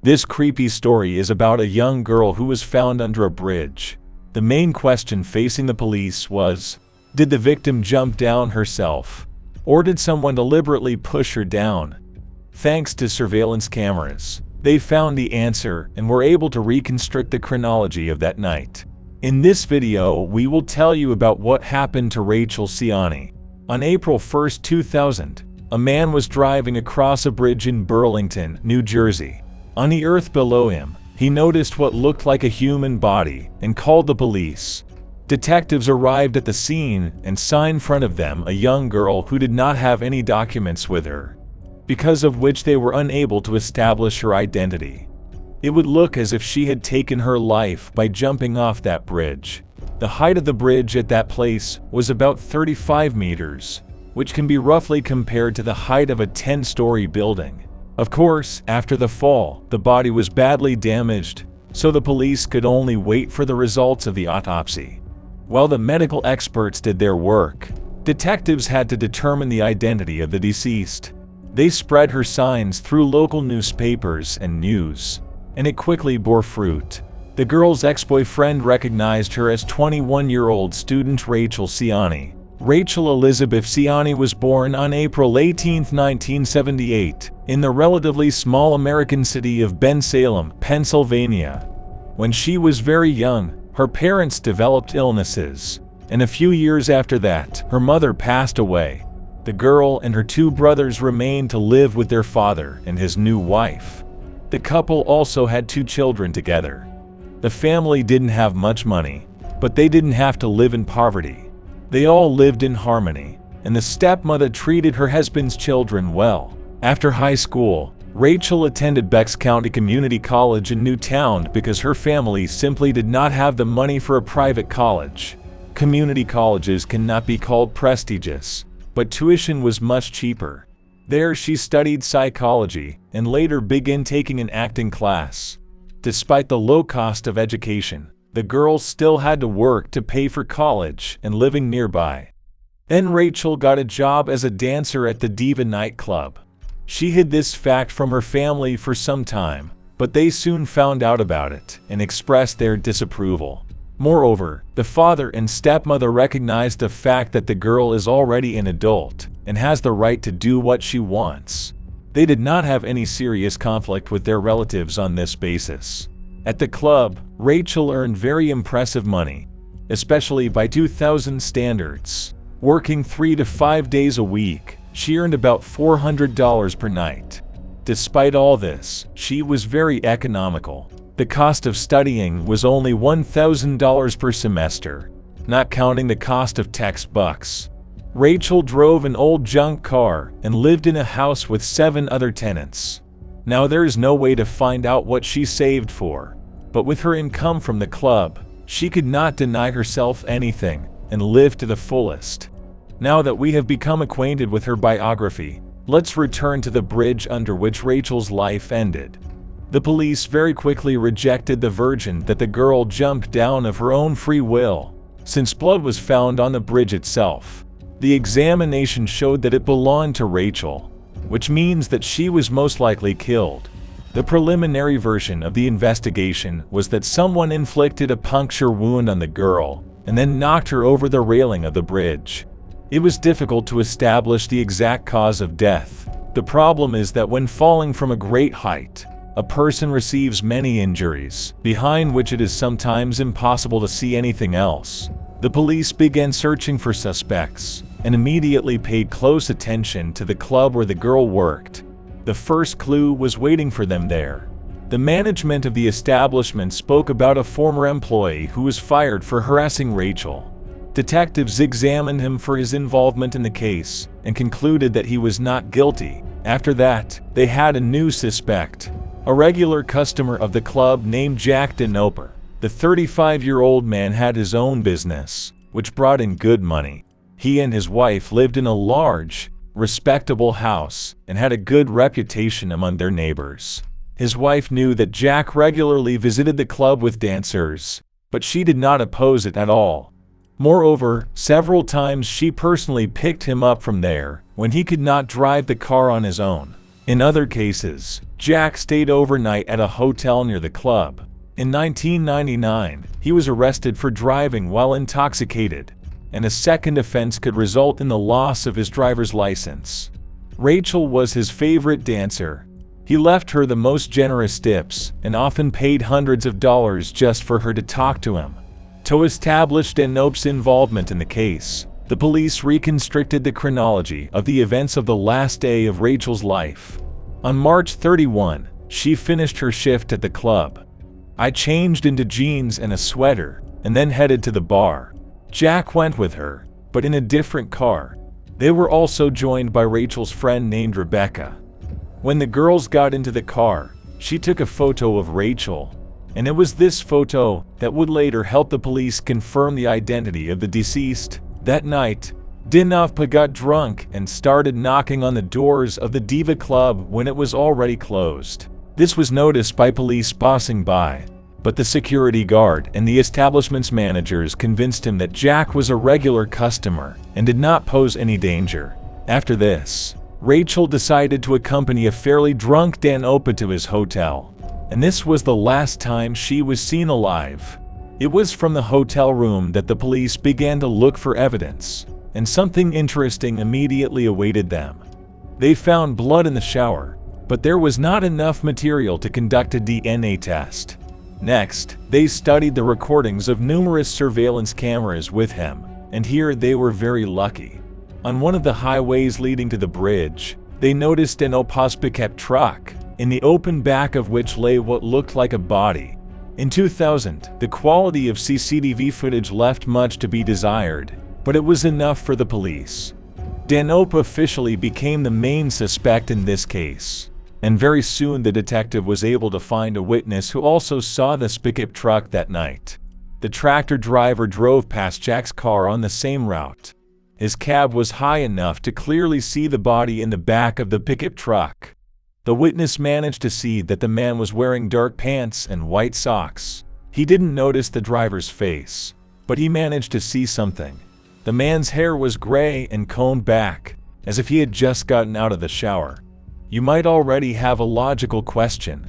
This creepy story is about a young girl who was found under a bridge. The main question facing the police was, did the victim jump down herself? Or did someone deliberately push her down? Thanks to surveillance cameras, they found the answer and were able to reconstruct the chronology of that night. In this video, we will tell you about what happened to Rachel Ciani. On April 1, 2000, a man was driving across a bridge in Burlington, New Jersey. On the earth below him, he noticed what looked like a human body and called the police. Detectives arrived at the scene and saw in front of them a young girl who did not have any documents with her, because of which they were unable to establish her identity. It would look as if she had taken her life by jumping off that bridge. The height of the bridge at that place was about 35 meters, which can be roughly compared to the height of a 10-story building. Of course, after the fall, the body was badly damaged, so the police could only wait for the results of the autopsy. While the medical experts did their work, detectives had to determine the identity of the deceased. They spread her signs through local newspapers and news, and it quickly bore fruit. The girl's ex-boyfriend recognized her as 21-year-old student Rachel Ciani. Rachel Elizabeth Ciani was born on April 18, 1978, in the relatively small American city of Bensalem, Pennsylvania. When she was very young, her parents developed illnesses, and a few years after that, her mother passed away. The girl and her two brothers remained to live with their father and his new wife. The couple also had 2 children together. The family didn't have much money, but they didn't have to live in poverty. They all lived in harmony, and the stepmother treated her husband's children well. After high school, Rachel attended Bucks County Community College in Newtown because her family simply did not have the money for a private college. Community colleges cannot be called prestigious, but tuition was much cheaper. There she studied psychology and later began taking an acting class. Despite the low cost of education, the girl still had to work to pay for college and living nearby. Then Rachel got a job as a dancer at the Diva nightclub. She hid this fact from her family for some time, but they soon found out about it and expressed their disapproval. Moreover, the father and stepmother recognized the fact that the girl is already an adult and has the right to do what she wants. They did not have any serious conflict with their relatives on this basis. At the club, Rachel earned very impressive money, especially by 2000 standards. Working 3 to 5 days a week, she earned about $400 per night. Despite all this, she was very economical. The cost of studying was only $1,000 per semester, not counting the cost of textbooks. Rachel drove an old junk car and lived in a house with 7 other tenants. Now there is no way to find out what she saved for, but with her income from the club, she could not deny herself anything and live to the fullest. Now that we have become acquainted with her biography, let's return to the bridge under which Rachel's life ended. The police very quickly rejected the version that the girl jumped down of her own free will, since blood was found on the bridge itself. The examination showed that it belonged to Rachel, which means that she was most likely killed. The preliminary version of the investigation was that someone inflicted a puncture wound on the girl and then knocked her over the railing of the bridge. It was difficult to establish the exact cause of death. The problem is that when falling from a great height, a person receives many injuries, behind which it is sometimes impossible to see anything else. The police began searching for suspects and immediately paid close attention to the club where the girl worked. The first clue was waiting for them there. The management of the establishment spoke about a former employee who was fired for harassing Rachel. Detectives examined him for his involvement in the case and concluded that he was not guilty. After that, they had a new suspect, a regular customer of the club named Jack Denoper. The 35-year-old man had his own business, which brought in good money. He and his wife lived in a large, respectable house and had a good reputation among their neighbors. His wife knew that Jack regularly visited the club with dancers, but she did not oppose it at all. Moreover, several times she personally picked him up from there when he could not drive the car on his own. In other cases, Jack stayed overnight at a hotel near the club. In 1999, he was arrested for driving while intoxicated, and a second offense could result in the loss of his driver's license. Rachel was his favorite dancer. He left her the most generous tips and often paid hundreds of dollars just for her to talk to him. To establish Danopa's involvement in the case, the police reconstructed the chronology of the events of the last day of Rachel's life. On March 31, she finished her shift at the club. "I changed into jeans and a sweater, and then headed to the bar. Jack went with her, but in a different car. They were also joined by Rachel's friend named Rebecca. When the girls got into the car, she took a photo of Rachel, and it was this photo that would later help the police confirm the identity of the deceased. That night, Danopa got drunk and started knocking on the doors of the Diva Club when it was already closed. This was noticed by police passing by, but the security guard and the establishment's managers convinced him that Jack was a regular customer and did not pose any danger. After this, Rachel decided to accompany a fairly drunk Danopa to his hotel, and this was the last time she was seen alive. It was from the hotel room that the police began to look for evidence, and something interesting immediately awaited them. They found blood in the shower, but there was not enough material to conduct a DNA test. Next, they studied the recordings of numerous surveillance cameras with him, and here they were very lucky. On one of the highways leading to the bridge, they noticed Danopa's pickup truck, in the open back of which lay what looked like a body. In 2000, the quality of CCTV footage left much to be desired, but it was enough for the police. Danopa officially became the main suspect in this case, and very soon the detective was able to find a witness who also saw the pickup truck that night. The tractor driver drove past Jack's car on the same route. His cab was high enough to clearly see the body in the back of the pickup truck. The witness managed to see that the man was wearing dark pants and white socks. He didn't notice the driver's face, but he managed to see something. The man's hair was gray and combed back, as if he had just gotten out of the shower. You might already have a logical question.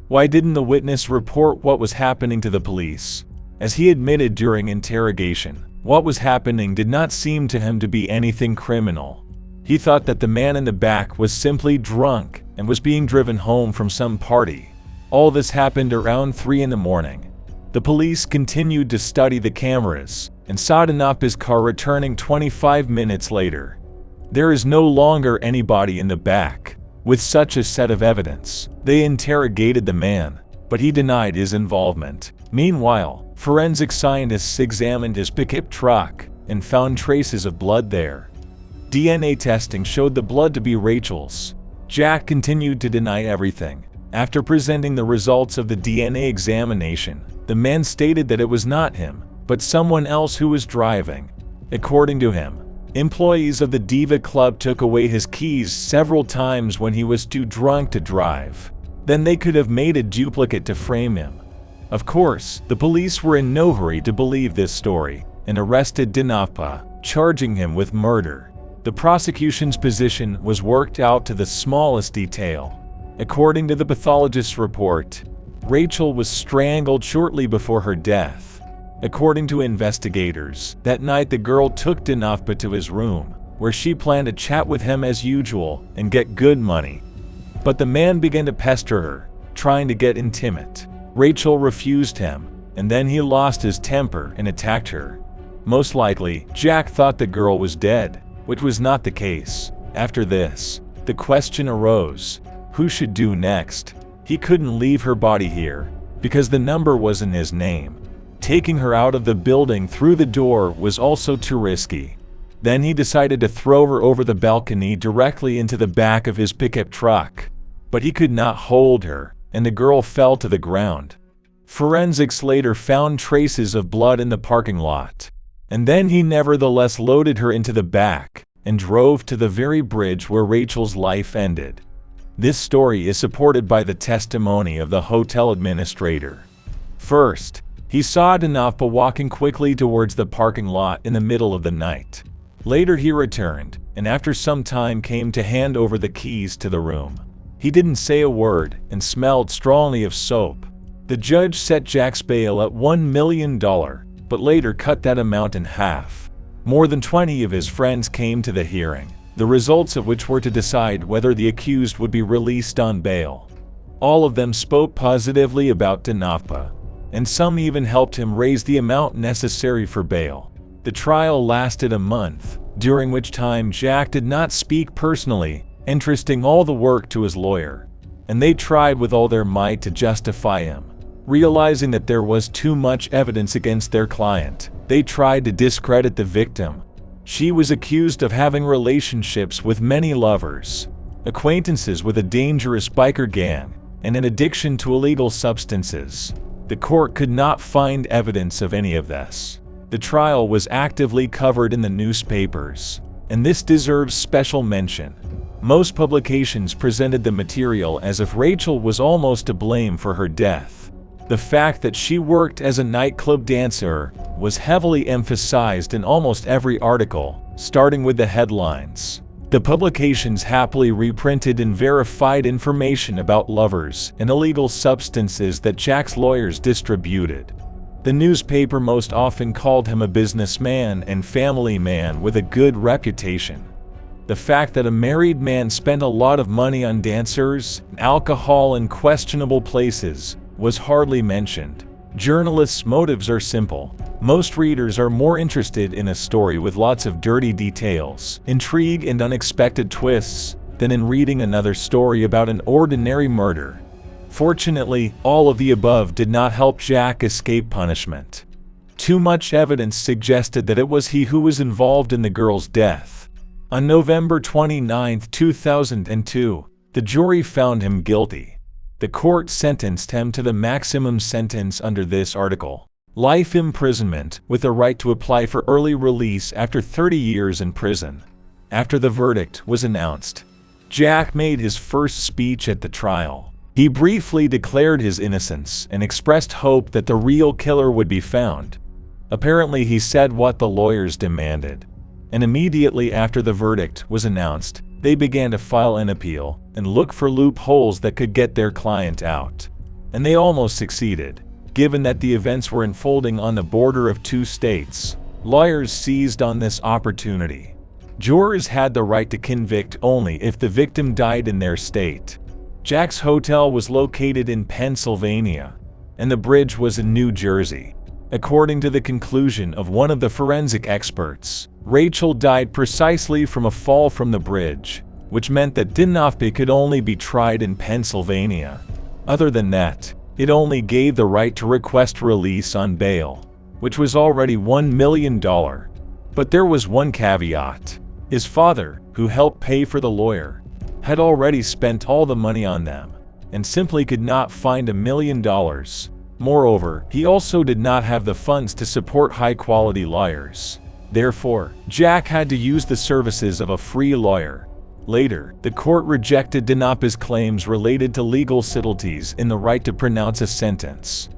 Why didn't the witness report what was happening to the police? As he admitted during interrogation, what was happening did not seem to him to be anything criminal. He thought that the man in the back was simply drunk and was being driven home from some party. All this happened around 3 in the morning. The police continued to study the cameras and saw Danopa's car returning 25 minutes later. There is no longer anybody in the back. With such a set of evidence, they interrogated the man, but he denied his involvement. Meanwhile, forensic scientists examined his pickup truck and found traces of blood there. DNA testing showed the blood to be Rachel's. Jack continued to deny everything. After presenting the results of the DNA examination, the man stated that it was not him, but someone else who was driving. According to him, employees of the Diva Club took away his keys several times when he was too drunk to drive. Then they could have made a duplicate to frame him. Of course, the police were in no hurry to believe this story and arrested Danopa, charging him with murder. The prosecution's position was worked out to the smallest detail. According to the pathologist's report, Rachel was strangled shortly before her death. According to investigators, that night the girl took Danopa to his room, where she planned to chat with him as usual and get good money. But the man began to pester her, trying to get intimate. Rachel refused him, and then he lost his temper and attacked her. Most likely, Jack thought the girl was dead, which was not the case. After this, the question arose, who should do next? He couldn't leave her body here, because the number wasn't his name. Taking her out of the building through the door was also too risky. Then he decided to throw her over the balcony directly into the back of his pickup truck. But he could not hold her, and the girl fell to the ground. Forensics later found traces of blood in the parking lot. And then he nevertheless loaded her into the back and drove to the very bridge where Rachel's life ended. This story is supported by the testimony of the hotel administrator. First, he saw Danopa walking quickly towards the parking lot in the middle of the night. Later he returned, and after some time came to hand over the keys to the room. He didn't say a word and smelled strongly of soap. The judge set Jack's bail at $1 million, but later cut that amount in half. More than 20 of his friends came to the hearing, the results of which were to decide whether the accused would be released on bail. All of them spoke positively about Dnopka, and some even helped him raise the amount necessary for bail. The trial lasted a month, during which time Jack did not speak personally, entrusting all the work to his lawyer, and they tried with all their might to justify him. Realizing that there was too much evidence against their client, they tried to discredit the victim. She was accused of having relationships with many lovers, acquaintances with a dangerous biker gang, and an addiction to illegal substances. The court could not find evidence of any of this. The trial was actively covered in the newspapers, and this deserves special mention. Most publications presented the material as if Rachel was almost to blame for her death. The fact that she worked as a nightclub dancer was heavily emphasized in almost every article, starting with the headlines. The publications happily reprinted and verified information about lovers and illegal substances that Jack's lawyers distributed. The newspaper most often called him a businessman and family man with a good reputation. The fact that a married man spent a lot of money on dancers and alcohol in questionable places was hardly mentioned. Journalists' motives are simple. Most readers are more interested in a story with lots of dirty details, intrigue, and unexpected twists than in reading another story about an ordinary murder. Fortunately, all of the above did not help Jack escape punishment. Too much evidence suggested that it was he who was involved in the girl's death. On November 29, 2002, the jury found him guilty. The court sentenced him to the maximum sentence under this article: life imprisonment with a right to apply for early release after 30 years in prison. After the verdict was announced, Jack made his first speech at the trial. He briefly declared his innocence and expressed hope that the real killer would be found. Apparently, he said what the lawyers demanded. And immediately after the verdict was announced, they began to file an appeal and look for loopholes that could get their client out. And they almost succeeded. Given that the events were unfolding on the border of two states, lawyers seized on this opportunity. Jurors had the right to convict only if the victim died in their state. Jack's hotel was located in Pennsylvania, and the bridge was in New Jersey. According to the conclusion of one of the forensic experts, Rachel died precisely from a fall from the bridge, which meant that Dnopka could only be tried in Pennsylvania. Other than that, it only gave the right to request release on bail, which was already $1 million. But there was one caveat. His father, who helped pay for the lawyer, had already spent all the money on them, and simply could not find $1 million. Moreover, he also did not have the funds to support high-quality lawyers. Therefore, Jack had to use the services of a free lawyer. Later, the court rejected Dnopka's claims related to legal subtleties in the right to pronounce a sentence.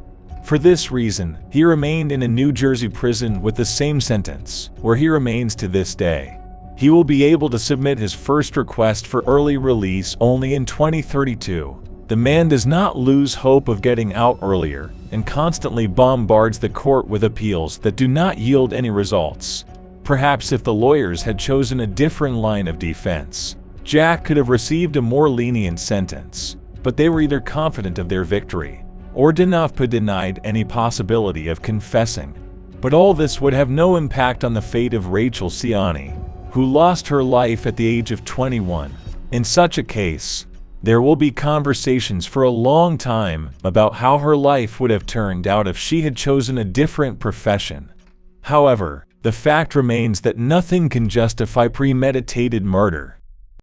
For this reason, he remained in a New Jersey prison with the same sentence, where he remains to this day. He will be able to submit his first request for early release only in 2032. The man does not lose hope of getting out earlier and constantly bombards the court with appeals that do not yield any results. Perhaps if the lawyers had chosen a different line of defense, Jack could have received a more lenient sentence, but they were either confident of their victory, or Dnopka denied any possibility of confessing. But all this would have no impact on the fate of Rachel Ciani, who lost her life at the age of 21. In such a case, there will be conversations for a long time about how her life would have turned out if she had chosen a different profession. However, the fact remains that nothing can justify premeditated murder.